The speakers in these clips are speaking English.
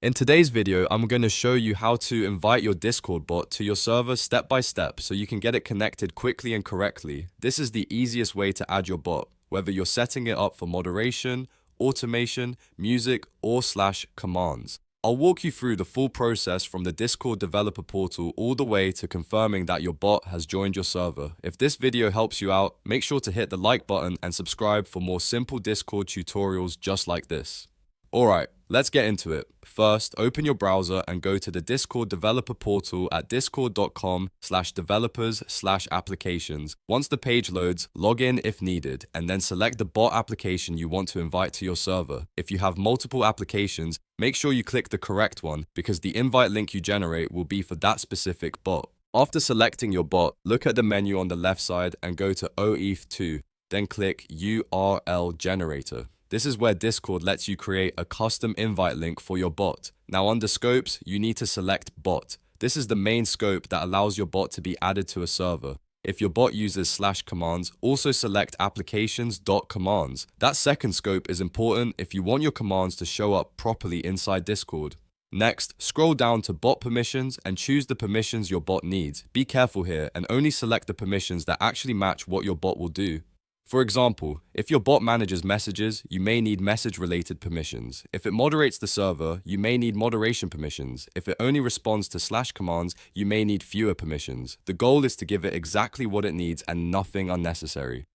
In today's video, I'm going to show you how to invite your Discord bot to your server step by step so you can get it connected quickly and correctly. This is the easiest way to add your bot, whether you're setting it up for moderation, automation, music, or /commands. I'll walk you through the full process from the Discord developer portal all the way to confirming that your bot has joined your server. If this video helps you out, make sure to hit the like button and subscribe for more simple Discord tutorials just like this. Alright, let's get into it. First, open your browser and go to the Discord developer portal at discord.com/developers/applications. Once the page loads, log in if needed, and then select the bot application you want to invite to your server. If you have multiple applications, make sure you click the correct one because the invite link you generate will be for that specific bot. After selecting your bot, look at the menu on the left side and go to OAuth2, then click URL Generator. This is where Discord lets you create a custom invite link for your bot. Now under scopes, you need to select bot. This is the main scope that allows your bot to be added to a server. If your bot uses /commands, also select Applications.Commands. That second scope is important if you want your commands to show up properly inside Discord. Next, scroll down to bot permissions and choose the permissions your bot needs. Be careful here and only select the permissions that actually match what your bot will do. For example, if your bot manages messages, you may need message-related permissions. If it moderates the server, you may need moderation permissions. If it only responds to /commands, you may need fewer permissions. The goal is to give it exactly what it needs and nothing unnecessary.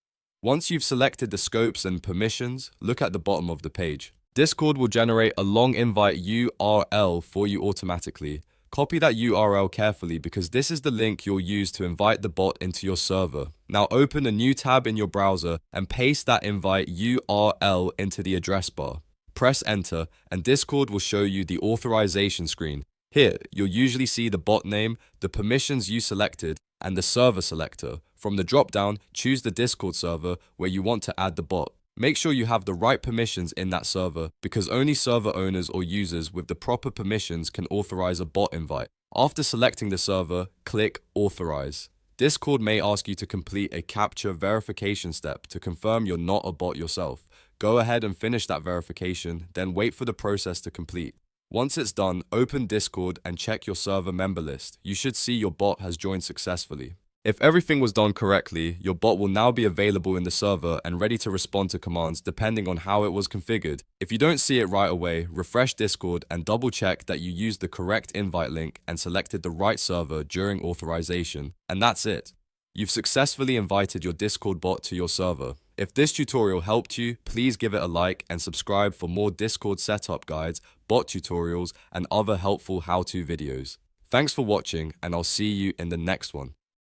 Once you've selected the scopes and permissions, look at the bottom of the page. Discord will generate a long invite URL for you automatically. Copy that URL carefully because this is the link you'll use to invite the bot into your server. Now open a new tab in your browser and paste that invite URL into the address bar. Press enter and Discord will show you the authorization screen. Here, you'll usually see the bot name, the permissions you selected, and the server selector. From the drop-down, choose the Discord server where you want to add the bot. Make sure you have the right permissions in that server because only server owners or users with the proper permissions can authorize a bot invite. After selecting the server, click Authorize. Discord may ask you to complete a CAPTCHA verification step to confirm you're not a bot yourself. Go ahead and finish that verification, then wait for the process to complete. Once it's done, open Discord and check your server member list. You should see your bot has joined successfully. If everything was done correctly, your bot will now be available in the server and ready to respond to commands depending on how it was configured. If you don't see it right away, refresh Discord and double check that you used the correct invite link and selected the right server during authorization. And that's it. You've successfully invited your Discord bot to your server. If this tutorial helped you, please give it a like and subscribe for more Discord setup guides, bot tutorials, and other helpful how-to videos. Thanks for watching, and I'll see you in the next one.